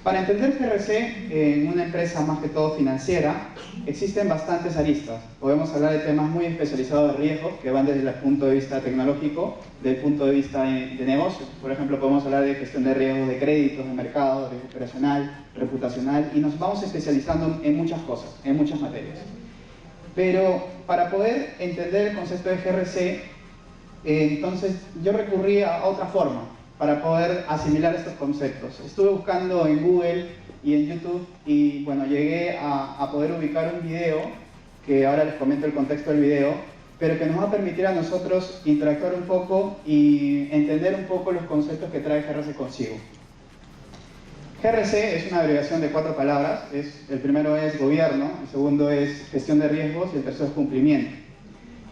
Para entender GRC en una empresa más que todo financiera, existen bastantes aristas. Podemos hablar de temas muy especializados de riesgos que van desde el punto de vista tecnológico, del punto de vista de negocio. Por ejemplo, podemos hablar de gestión de riesgos de créditos, de mercado, de operacional, reputacional, y nos vamos especializando en muchas cosas, en muchas materias. Pero para poder entender el concepto de GRC, entonces yo recurrí a otra forma para poder asimilar estos conceptos. Estuve buscando en Google y en YouTube y bueno, llegué a poder ubicar un video, que ahora les comento el contexto del video, pero que nos va a permitir a nosotros interactuar un poco y entender un poco los conceptos que trae GRC consigo. GRC es una abreviación de 4 palabras. El primero es gobierno, el segundo es gestión de riesgos y el tercero es cumplimiento.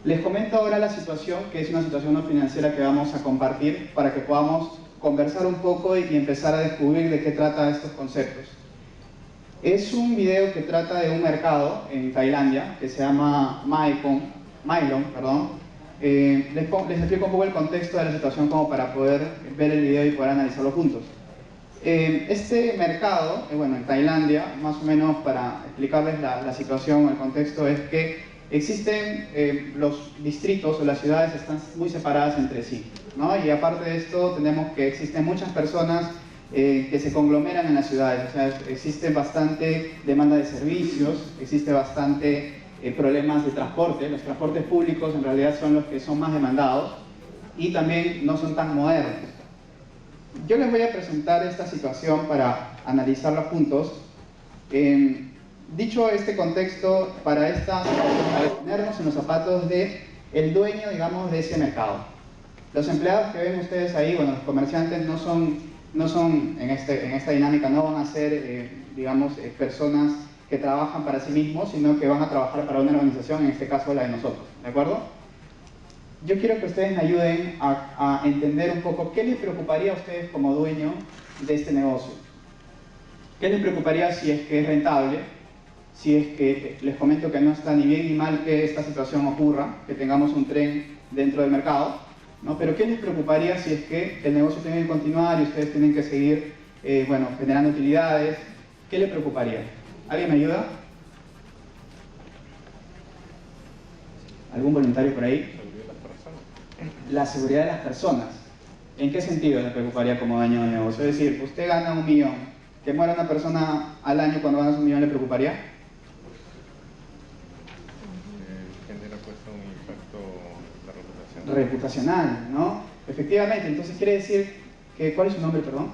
Les comento ahora la situación, que es una situación no financiera que vamos a compartir para que podamos conversar un poco y empezar a descubrir de qué trata estos conceptos. Es un video que trata de un mercado en Tailandia que se llama Mylon. Les explico un poco el contexto de la situación como para poder ver el video y poder analizarlo juntos. Este mercado, en Tailandia, más o menos para explicarles la situación, el contexto, es que existen los distritos o las ciudades están muy separadas entre sí, ¿no? Y aparte de esto tenemos que existen muchas personas que se conglomeran en las ciudades. O sea, existe bastante demanda de servicios, existe bastante problemas de transporte. Los transportes públicos en realidad son los que son más demandados y también no son tan modernos. Yo les voy a presentar esta situación para analizarla juntos. Dicho este contexto, para ponernos en los zapatos del dueño, digamos, de ese mercado. Los empleados que ven ustedes ahí, los comerciantes no son en esta dinámica, no van a ser, personas que trabajan para sí mismos, sino que van a trabajar para una organización, en este caso la de nosotros, ¿de acuerdo? Yo quiero que ustedes me ayuden a entender un poco qué les preocuparía a ustedes como dueño de este negocio. ¿Qué les preocuparía si es que es rentable? Si es que les comento que no está ni bien ni mal que esta situación ocurra, que tengamos un tren dentro del mercado, ¿no? Pero ¿qué les preocuparía si es que el negocio tiene que continuar y ustedes tienen que seguir generando utilidades? ¿Qué les preocuparía? ¿Alguien me ayuda? ¿Algún voluntario por ahí? La seguridad de las personas. ¿En qué sentido les preocuparía como dueño de negocio? Es decir, usted gana 1 millón, que muera una persona al año cuando ganas 1 millón, ¿le preocuparía? Genera pues un impacto reputacional, ¿no? Efectivamente, entonces quiere decir que, ¿cuál es su nombre, perdón?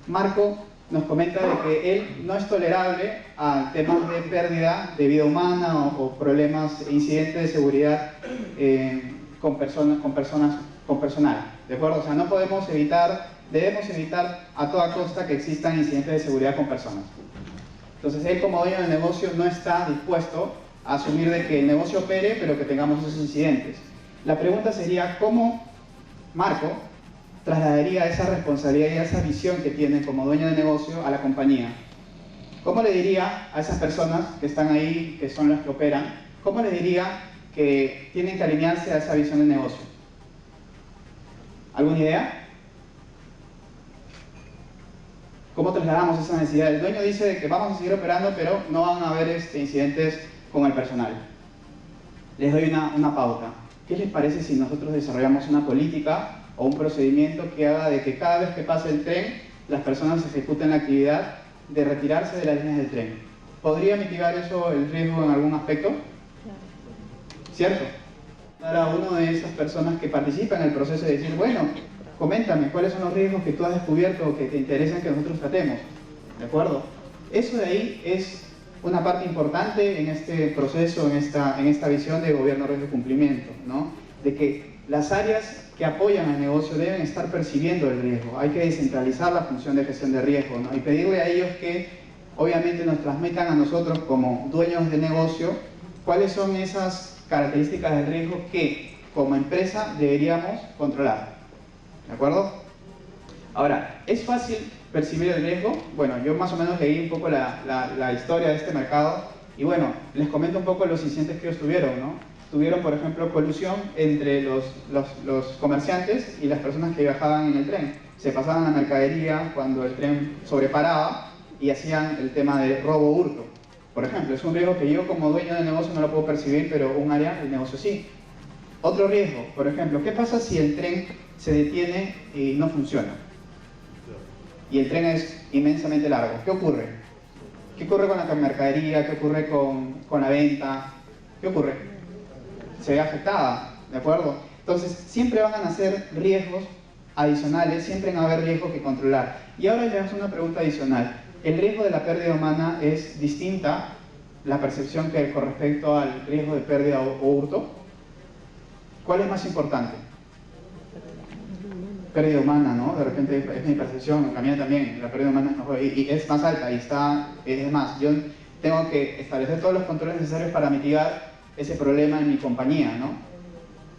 Marco nos comenta de que él no es tolerable a temas de pérdida de vida humana o problemas, incidentes de seguridad con personal, ¿de acuerdo? O sea, no podemos evitar, debemos evitar a toda costa que existan incidentes de seguridad con personas. Entonces él como dueño del negocio no está dispuesto a asumir de que el negocio opere, pero que tengamos esos incidentes. La pregunta sería, ¿cómo Marco trasladaría esa responsabilidad y esa visión que tiene como dueño de negocio a la compañía? ¿Cómo le diría a esas personas que están ahí, que son las que operan, cómo le diría que tienen que alinearse a esa visión de negocio? ¿Alguna idea? ¿Cómo trasladamos esa necesidad? El dueño dice de que vamos a seguir operando, pero no van a haber incidentes con el personal. Les doy una pauta. ¿Qué les parece si nosotros desarrollamos una política o un procedimiento que haga de que cada vez que pase el tren, las personas ejecuten la actividad de retirarse de las líneas del tren? ¿Podría mitigar eso el riesgo en algún aspecto? ¿Cierto? Para uno de esas personas que participan en el proceso de decir, bueno, coméntame cuáles son los riesgos que tú has descubierto o que te interesan que nosotros tratemos. ¿De acuerdo? Eso de ahí es una parte importante en este proceso, en esta visión de gobierno, riesgo y cumplimiento, ¿no? De que las áreas que apoyan al negocio deben estar percibiendo el riesgo. Hay que descentralizar la función de gestión de riesgo, ¿no? Y pedirle a ellos que obviamente nos transmitan a nosotros como dueños de negocio cuáles son esas características del riesgo que como empresa deberíamos controlar. ¿De acuerdo? Ahora, ¿es fácil percibir el riesgo? Bueno, yo más o menos leí un poco la historia de este mercado y bueno, les comento un poco los incidentes que ellos tuvieron, ¿no? Tuvieron, por ejemplo, colusión entre los comerciantes y las personas que viajaban en el tren. Se pasaban la mercadería cuando el tren sobreparaba y hacían el tema de robo o hurto. Por ejemplo, es un riesgo que yo como dueño de negocio no lo puedo percibir, pero un área del negocio sí. Otro riesgo, por ejemplo, ¿qué pasa si el tren se detiene y no funciona? Y el tren es inmensamente largo. ¿Qué ocurre? ¿Qué ocurre con la mercadería? ¿Qué ocurre con la venta? ¿Qué ocurre? Se ve afectada, ¿de acuerdo? Entonces, siempre van a nacer riesgos adicionales, siempre van a haber riesgos que controlar. Y ahora le hago una pregunta adicional. ¿El riesgo de la pérdida humana es distinta la percepción que con respecto al riesgo de pérdida o hurto? ¿Cuál es más importante? Pérdida humana, ¿no? De repente es mi percepción, la mía también, la pérdida humana es mejor y es más alta y es más, yo tengo que establecer todos los controles necesarios para mitigar ese problema en mi compañía, ¿no?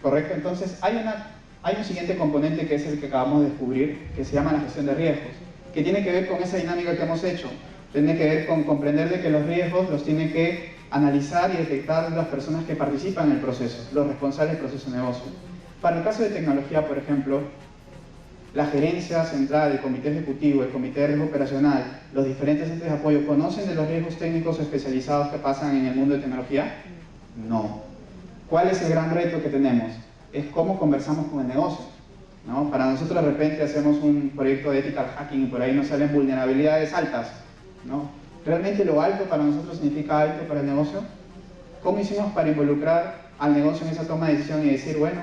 ¿Correcto? Entonces hay un siguiente componente que es el que acabamos de descubrir, que se llama la gestión de riesgos, que tiene que ver con esa dinámica que hemos hecho, tiene que ver con comprender de que los riesgos los tienen que analizar y detectar las personas que participan en el proceso, los responsables del proceso de negocio. Para el caso de tecnología, por ejemplo, la gerencia central, el comité ejecutivo, el comité de riesgo operacional, los diferentes entes de apoyo, ¿conocen de los riesgos técnicos especializados que pasan en el mundo de tecnología? No. ¿Cuál es el gran reto que tenemos? Es cómo conversamos con el negocio, ¿no? Para nosotros de repente hacemos un proyecto de ethical hacking y por ahí nos salen vulnerabilidades altas, ¿no? ¿Realmente lo alto para nosotros significa alto para el negocio? ¿Cómo hicimos para involucrar al negocio en esa toma de decisión y decir, bueno,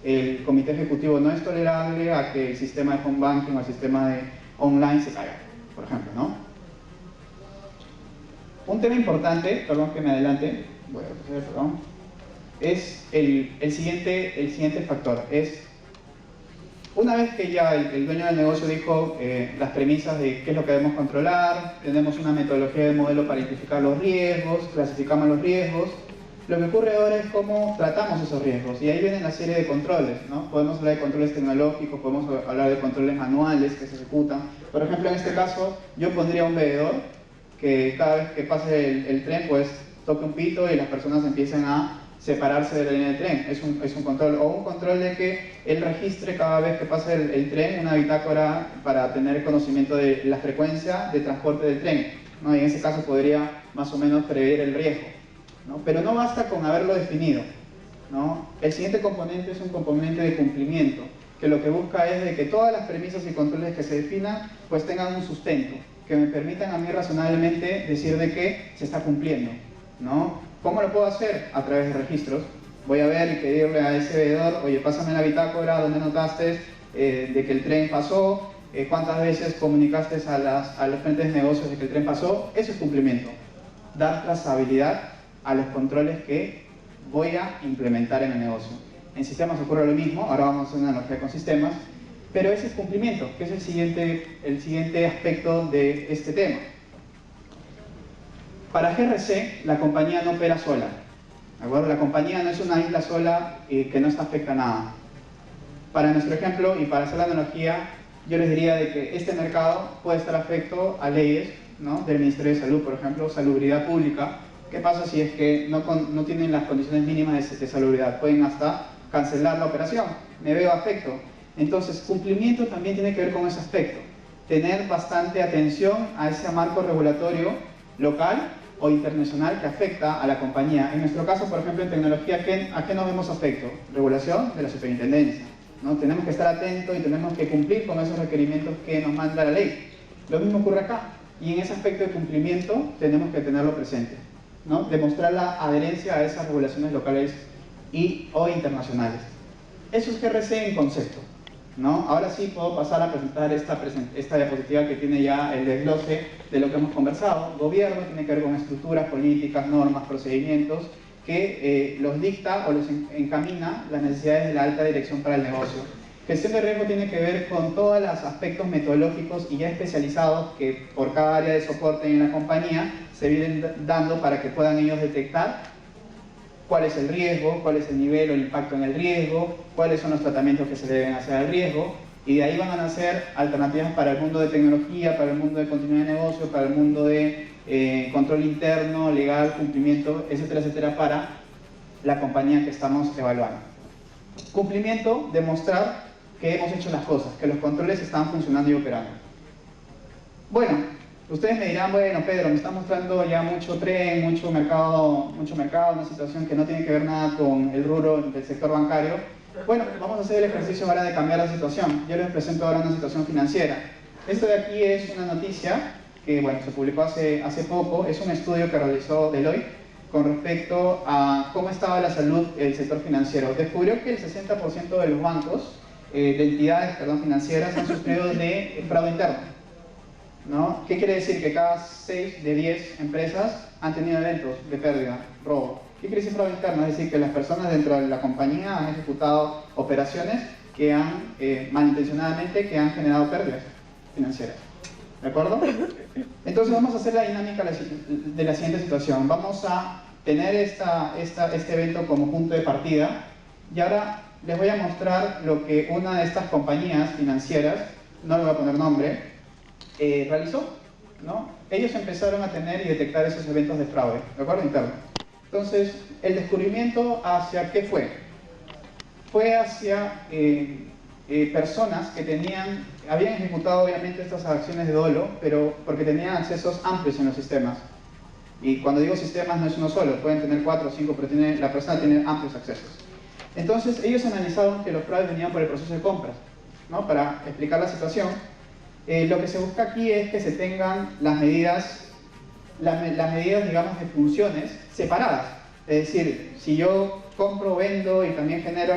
el comité ejecutivo no es tolerable a que el sistema de home banking o el sistema de online se caiga, por ejemplo, ¿no? Un tema importante, perdón que me adelante, voy a proceder, perdón, es el siguiente factor, es una vez que ya el dueño del negocio dijo las premisas de qué es lo que debemos controlar, tenemos una metodología de modelo para identificar los riesgos, clasificamos los riesgos, lo que ocurre ahora es cómo tratamos esos riesgos y ahí viene la serie de controles, ¿no? Podemos hablar de controles tecnológicos, podemos hablar de controles manuales que se ejecutan. Por ejemplo, en este caso, yo pondría un veedor que cada vez que pase el tren, pues toque un pito y las personas empiecen a separarse de la línea de tren. Es un control, o un control de que él registre cada vez que pase el tren una bitácora para tener conocimiento de la frecuencia de transporte del tren, ¿no? Y en ese caso podría más o menos prever el riesgo, ¿no? Pero no basta con haberlo definido, ¿no? El siguiente componente es un componente de cumplimiento, que lo que busca es de que todas las premisas y controles que se definan pues tengan un sustento, que me permitan a mí razonablemente decir de que se está cumpliendo, ¿no? ¿Cómo lo puedo hacer? A través de registros. Voy a ver y pedirle a ese veedor, oye, pásame la bitácora donde notaste de que el tren pasó, cuántas veces comunicaste a los frentes de negocios de que el tren pasó. Eso es cumplimiento. Dar trazabilidad a los controles que voy a implementar en el negocio. En sistemas ocurre lo mismo, ahora vamos a hacer una analogía con sistemas, pero ese es cumplimiento, que es el siguiente aspecto de este tema. Para GRC, la compañía no opera sola, ¿de acuerdo? La compañía no es una isla sola que no está afecta a nada. Para nuestro ejemplo, y para hacer la analogía, yo les diría de que este mercado puede estar afecto a leyes, ¿no? Del Ministerio de Salud, por ejemplo, salubridad pública. ¿Qué pasa si es que no tienen las condiciones mínimas de salubridad? Pueden hasta cancelar la operación, me veo afecto. Entonces, cumplimiento también tiene que ver con ese aspecto. Tener bastante atención a ese marco regulatorio local o internacional que afecta a la compañía. En nuestro caso, por ejemplo, en tecnología, ¿a qué nos vemos afecto? Regulación de la superintendencia, ¿no? Tenemos que estar atentos y tenemos que cumplir con esos requerimientos que nos manda la ley. Lo mismo ocurre acá. Y en ese aspecto de cumplimiento tenemos que tenerlo presente, ¿no? Demostrar la adherencia a esas regulaciones locales o internacionales. Eso es GRC en concepto, ¿no? Ahora sí puedo pasar a presentar esta diapositiva que tiene ya el desglose de lo que hemos conversado. Gobierno tiene que ver con estructuras, políticas, normas, procedimientos que los dicta o los encamina las necesidades de la alta dirección para el negocio. Gestión de riesgo tiene que ver con todos los aspectos metodológicos y ya especializados que por cada área de soporte en la compañía se vienen dando para que puedan ellos detectar cuál es el riesgo, cuál es el nivel o el impacto en el riesgo, cuáles son los tratamientos que se deben hacer al riesgo, y de ahí van a nacer alternativas para el mundo de tecnología, para el mundo de continuidad de negocio, para el mundo de control interno, legal, cumplimiento, etcétera, etcétera, para la compañía que estamos evaluando. Cumplimiento, demostrar que hemos hecho las cosas, que los controles están funcionando y operando. Bueno, Ustedes me dirán, bueno, Pedro, me está mostrando ya mucho tren, mucho mercado, una situación que no tiene que ver nada con el rubro del sector bancario. Bueno, vamos a hacer el ejercicio ahora de cambiar la situación. Yo les presento ahora una situación financiera. Esto de aquí es una noticia que, bueno, se publicó hace poco. Es un estudio que realizó Deloitte con respecto a cómo estaba la salud del sector financiero. Descubrió que el 60% de los bancos, de entidades, financieras, han sufrido de fraude interno, ¿no? ¿Qué quiere decir? Que cada 6 de 10 empresas han tenido eventos de pérdida, robo. ¿Qué quiere decir fraude interno? Es decir, que las personas dentro de la compañía han ejecutado operaciones que han, malintencionadamente, que han generado pérdidas financieras. ¿De acuerdo? Entonces vamos a hacer la dinámica de la siguiente situación. Vamos a tener este evento como punto de partida y ahora les voy a mostrar lo que una de estas compañías financieras, no le voy a poner nombre, realizó, ¿no? Ellos empezaron a tener y detectar esos eventos de fraude, ¿de acuerdo? Interno. Entonces, el descubrimiento ¿hacia qué fue? Fue hacia personas que habían ejecutado obviamente estas acciones de dolo, pero porque tenían accesos amplios en los sistemas. Y cuando digo sistemas no es uno solo, pueden tener 4 o 5, pero la persona tiene amplios accesos. Entonces, ellos analizaron que los fraudes venían por el proceso de compras, ¿no? Para explicar la situación. Lo que se busca aquí es que se tengan las medidas, digamos, de funciones separadas. Es decir, si yo compro, vendo y también genero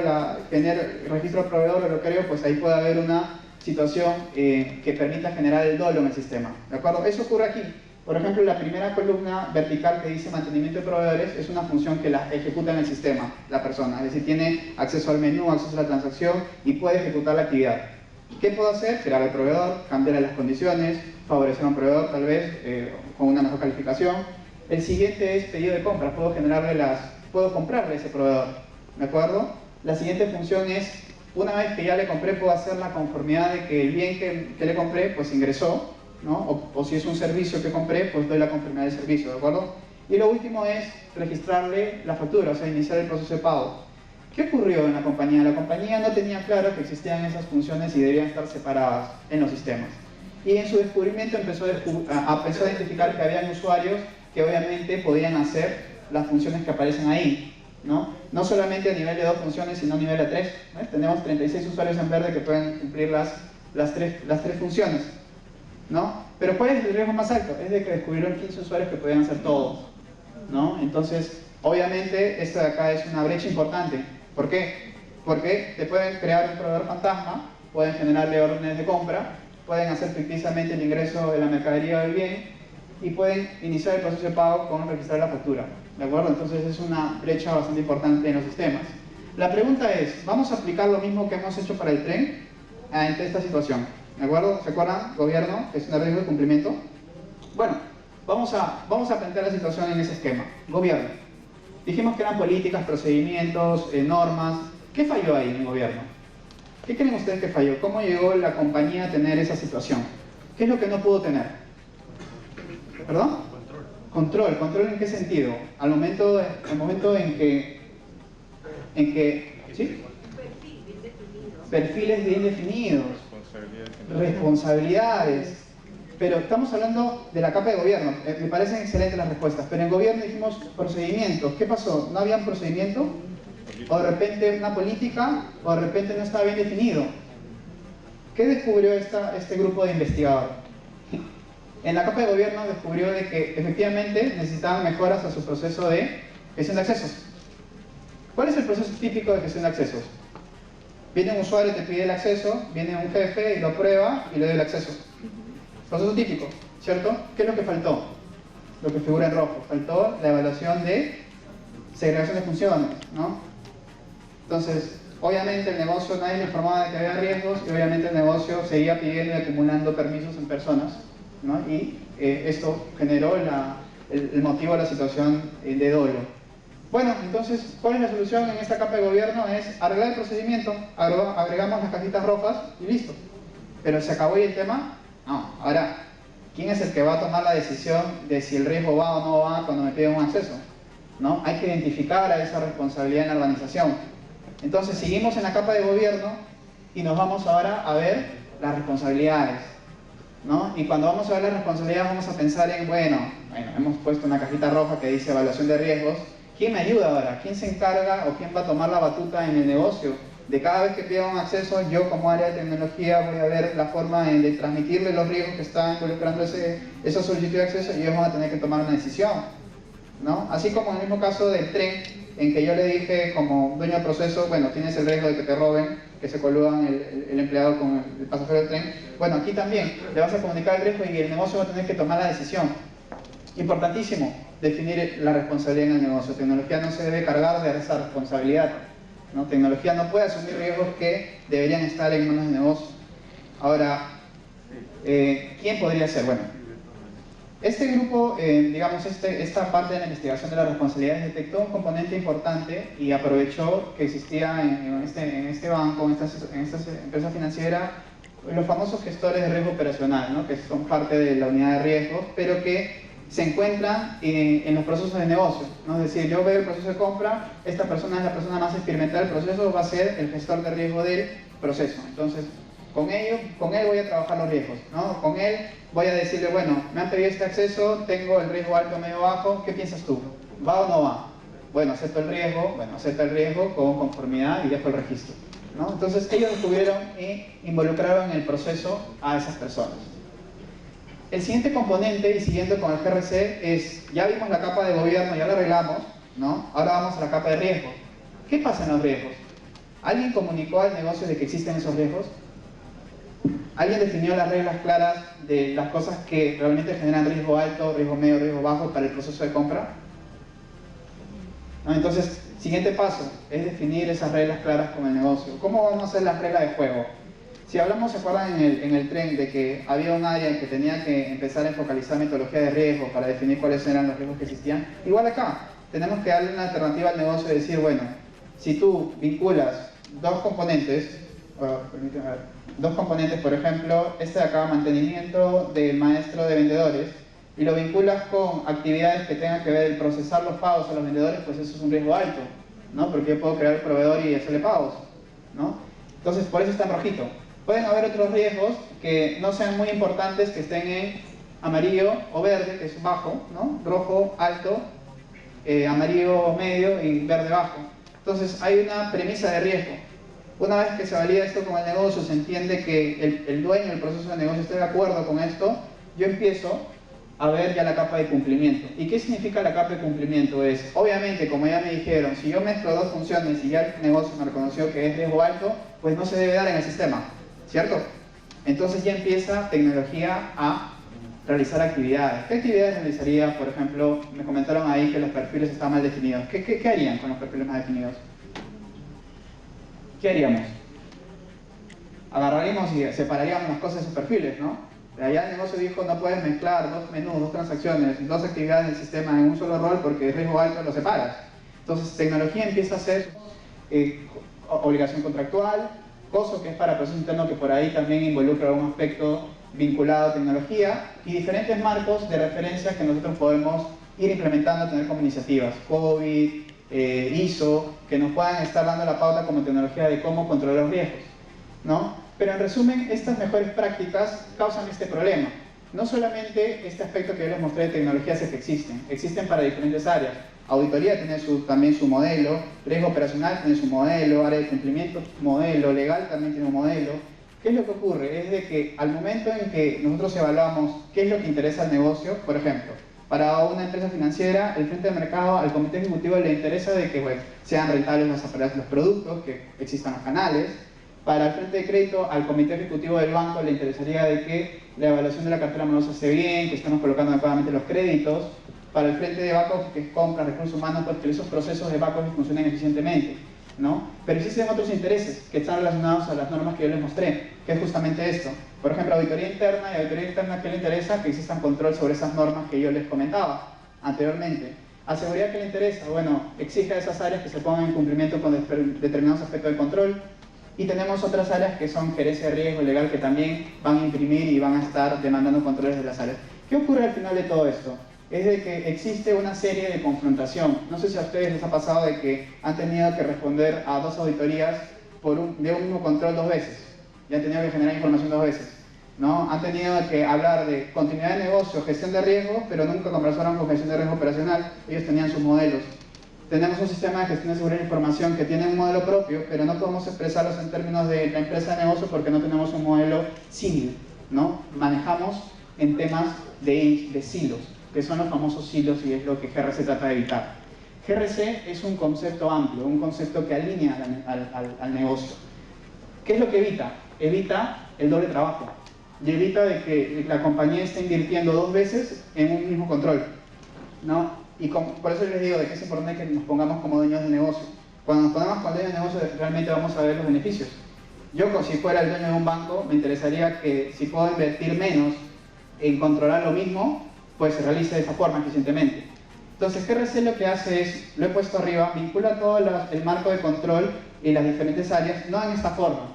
registro de proveedor o lo creo, pues ahí puede haber una situación que permita generar el dolo en el sistema. ¿De acuerdo? Eso ocurre aquí. Por ejemplo, la primera columna vertical que dice mantenimiento de proveedores es una función que la ejecuta en el sistema, la persona. Es decir, tiene acceso al menú, acceso a la transacción y puede ejecutar la actividad. ¿Qué puedo hacer? Crear al proveedor, cambiar las condiciones, favorecer a un proveedor tal vez con una mejor calificación. El siguiente es pedido de compra, puedo comprarle a ese proveedor, ¿de acuerdo? La siguiente función es, una vez que ya le compré, puedo hacer la conformidad de que el bien que le compré, pues ingresó, ¿no? O si es un servicio que compré, pues doy la conformidad del servicio, ¿de acuerdo? Y lo último es registrarle la factura, o sea, iniciar el proceso de pago. ¿Qué ocurrió en la compañía? La compañía no tenía claro que existían esas funciones y debían estar separadas en los sistemas. Y en su descubrimiento empezó a identificar que habían usuarios que obviamente podían hacer las funciones que aparecen ahí, ¿no? No solamente a nivel de 2 funciones, sino a nivel de 3. ¿Eh? Tenemos 36 usuarios en verde que pueden cumplir las tres funciones, ¿no? Pero ¿cuál es el riesgo más alto? Es de que descubrieron 15 usuarios que podían hacer todo, ¿no? Entonces, obviamente, esto de acá es una brecha importante. ¿Por qué? Porque te pueden crear un proveedor fantasma, pueden generarle órdenes de compra, pueden hacer ficticiamente el ingreso de la mercadería o del bien y pueden iniciar el proceso de pago con registrar la factura, ¿de acuerdo? Entonces es una brecha bastante importante en los sistemas. La pregunta es, ¿vamos a aplicar lo mismo que hemos hecho para el tren ante esta situación? ¿De acuerdo? ¿Se acuerdan? Gobierno, que es un riesgo de cumplimiento. Bueno, vamos a plantear la situación en ese esquema. Gobierno. Dijimos que eran políticas, procedimientos, normas. ¿Qué falló ahí en el gobierno? ¿Qué creen ustedes que falló? ¿Cómo llegó la compañía a tener esa situación? ¿Qué es lo que no pudo tener? ¿Perdón? Control. ¿Control en qué sentido? Al momento en que ¿sí? Perfiles bien definidos. Responsabilidades. Pero estamos hablando de la capa de gobierno. Me parecen excelentes las respuestas. Pero en gobierno dijimos procedimientos. ¿Qué pasó? ¿No había un procedimiento? ¿O de repente una política? ¿O de repente no estaba bien definido? ¿Qué descubrió este grupo de investigadores? En la capa de gobierno descubrió de que efectivamente necesitaban mejoras a su proceso de gestión de accesos. ¿Cuál es el proceso típico de gestión de accesos? Viene un usuario, te pide el acceso, viene un jefe y lo aprueba y le doy el acceso. Proceso típico, ¿cierto? ¿Qué es lo que faltó? Lo que figura en rojo. Faltó la evaluación de segregación de funciones, ¿no? Entonces, obviamente el negocio, nadie le informaba de que había riesgos y obviamente el negocio seguía pidiendo y acumulando permisos en personas, ¿no? Y esto generó el motivo de la situación de dolo. Bueno, entonces, ¿cuál es la solución en esta capa de gobierno? Es arreglar el procedimiento, agregamos las cajitas rojas y listo. ¿Pero se acabó ahí el tema? No. Ahora, ¿quién es el que va a tomar la decisión de si el riesgo va o no va cuando me piden un acceso? ¿No? Hay que identificar a esa responsabilidad en la organización. Entonces, seguimos en la capa de gobierno y nos vamos ahora a ver las responsabilidades. ¿no? Y cuando vamos a ver la responsabilidad vamos a pensar en, bueno, hemos puesto una cajita roja que dice evaluación de riesgos. ¿Quién me ayuda ahora? ¿Quién se encarga o quién va a tomar la batuta en el negocio? De cada vez que pida un acceso, yo como área de tecnología voy a ver la forma de transmitirle los riesgos que está involucrando esa solicitud de acceso y ellos van a tener que tomar una decisión, ¿no? Así como en el mismo caso del tren, en que yo le dije como dueño del proceso, bueno, tienes el riesgo de que te roben, que se coludan el empleado con el pasajero del tren. Bueno, aquí también le vas a comunicar el riesgo y el negocio va a tener que tomar la decisión. Importantísimo, definir la responsabilidad en el negocio. Tecnología no se debe cargar de esa responsabilidad, ¿no? Tecnología no puede asumir riesgos que deberían estar en manos del negocio. Ahora, ¿quién podría ser? Bueno, este grupo, digamos, esta parte de la investigación de las responsabilidades detectó un componente importante y aprovechó que existía en este banco, en esta empresa financiera, los famosos gestores de riesgo operacional, ¿no? Que son parte de la unidad de riesgos, pero que se encuentran en los procesos de negocio, ¿no? Es decir, yo veo el proceso de compra, esta persona es la persona más experimentada del proceso, va a ser el gestor de riesgo del proceso. Entonces, con él voy a trabajar los riesgos, ¿no? Con él voy a decirle, bueno, me han pedido este acceso, tengo el riesgo alto, medio, bajo, ¿qué piensas tú? ¿Va o no va? Bueno, acepta el riesgo con conformidad y dejo el registro, ¿no? Entonces, ellos descubrieron e involucraron en el proceso a esas personas. El siguiente componente, y siguiendo con el GRC, es, ya vimos la capa de gobierno, ya la arreglamos, ¿no? Ahora vamos a la capa de riesgo. ¿Qué pasa en los riesgos? ¿Alguien comunicó al negocio de que existen esos riesgos? ¿Alguien definió las reglas claras de las cosas que realmente generan riesgo alto, riesgo medio, riesgo bajo para el proceso de compra? ¿No? Entonces, siguiente paso es definir esas reglas claras con el negocio. ¿Cómo vamos a hacer las reglas de juego? Si hablamos, ¿se acuerdan en el tren de que había un área en que tenía que empezar a focalizar metodología de riesgo para definir cuáles eran los riesgos que existían? Igual acá, tenemos que darle una alternativa al negocio y decir, bueno, si tú vinculas dos componentes, por ejemplo, este de acá, mantenimiento del maestro de vendedores, y lo vinculas con actividades que tengan que ver el procesar los pagos a los vendedores, pues eso es un riesgo alto, ¿no? Porque yo puedo crear el proveedor y hacerle pagos, ¿no? Entonces, por eso está en rojito. Pueden haber otros riesgos que no sean muy importantes, que estén en amarillo o verde, que es bajo, ¿no? Rojo, alto, amarillo, medio y verde, bajo. Entonces, hay una premisa de riesgo. Una vez que se valida esto con el negocio, se entiende que el dueño del proceso de negocio esté de acuerdo con esto, yo empiezo a ver ya la capa de cumplimiento. ¿Y qué significa la capa de cumplimiento? Es, obviamente, como ya me dijeron, si yo mezclo dos funciones y ya el negocio me reconoció que es riesgo alto, pues no se debe dar en el sistema, ¿cierto? Entonces ya empieza tecnología a realizar actividades. ¿Qué actividades realizaría? Por ejemplo, me comentaron ahí que los perfiles están mal definidos. ¿Qué harían con los perfiles mal definidos? ¿Qué haríamos? Agarraríamos y separaríamos las cosas de sus perfiles, ¿no? Allá el negocio dijo, no puedes mezclar dos menús, dos transacciones, dos actividades del sistema en un solo rol porque es riesgo alto, lo separas. Entonces, tecnología empieza a ser obligación contractual, COSO, que es para proceso interno, que por ahí también involucra un aspecto vinculado a tecnología, y diferentes marcos de referencia que nosotros podemos ir implementando, tener como iniciativas, COVID, ISO, que nos puedan estar dando la pauta como tecnología de cómo controlar los riesgos, ¿no? Pero en resumen, estas mejores prácticas causan este problema. No solamente este aspecto que yo les mostré de tecnologías es que existen para diferentes áreas. Auditoría tiene también su modelo, riesgo operacional tiene su modelo, área de cumplimiento, modelo, legal también tiene un modelo. ¿Qué es lo que ocurre? Es de que al momento en que nosotros evaluamos qué es lo que interesa al negocio, por ejemplo, para una empresa financiera, el frente de mercado, al comité ejecutivo le interesa de que sean rentables los productos, que existan los canales. Para el frente de crédito, al comité ejecutivo del banco le interesaría de que la evaluación de la cartera morosa esté bien, que estemos colocando adecuadamente los créditos. Para el frente de back office, que es compra, recursos humanos, pues que esos procesos de back office funcionen eficientemente, ¿no? Pero existen otros intereses que están relacionados a las normas que yo les mostré, que es justamente esto. Por ejemplo, auditoría interna, y auditoría interna, ¿qué le interesa? Que existan control sobre esas normas que yo les comentaba anteriormente. A seguridad, ¿qué le interesa? Bueno, exige a esas áreas que se pongan en cumplimiento con determinados aspectos de control. Y tenemos otras áreas que son gerencia de riesgo legal, que también van a imprimir y van a estar demandando controles de las áreas. ¿Qué ocurre al final de todo esto? Es de que existe una serie de confrontación. No sé si a ustedes les ha pasado de que han tenido que responder a dos auditorías de un mismo control dos veces. Y han tenido que generar información dos veces. ¿no? Han tenido que hablar de continuidad de negocio, gestión de riesgos, pero nunca conversaron con gestión de riesgo operacional. Ellos tenían sus modelos. Tenemos un sistema de gestión de seguridad de información que tiene un modelo propio, pero no podemos expresarlos en términos de la empresa de negocio porque no tenemos un modelo símil, ¿no? Manejamos en temas de silos, que son los famosos silos y es lo que GRC trata de evitar. GRC es un concepto amplio, un concepto que alinea al negocio. ¿Qué es lo que evita? Evita el doble trabajo y evita de que la compañía esté invirtiendo 2 veces en un mismo control, ¿no? Y por eso les digo de que es importante que nos pongamos como dueños de negocio. Cuando nos ponemos como dueños de negocio realmente vamos a ver los beneficios. Yo, si fuera el dueño de un banco, me interesaría que si puedo invertir menos en controlar lo mismo, pues se realice de esa forma eficientemente. Entonces, GRC lo que hace es, lo he puesto arriba, vincula todo el marco de control y las diferentes áreas, no en esta forma.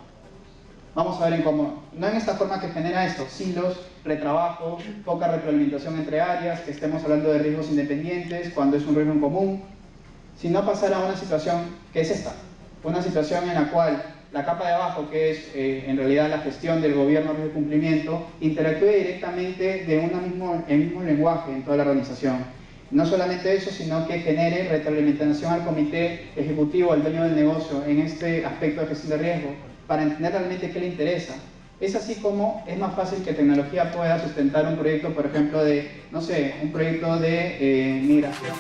Vamos a ver en cómo, no en esta forma que genera esto, silos, retrabajo, poca retroalimentación entre áreas, que estemos hablando de riesgos independientes cuando es un riesgo en común, sino pasar a una situación que es esta, una situación en la cual la capa de abajo, que es en realidad la gestión del gobierno de cumplimiento, interactúe directamente de el mismo lenguaje en toda la organización. No solamente eso, sino que genere retroalimentación al comité ejecutivo, al dueño del negocio, en este aspecto de gestión de riesgo, para entender realmente qué le interesa. Es así como es más fácil que tecnología pueda sustentar un proyecto, por ejemplo, de, no sé, un proyecto de migración.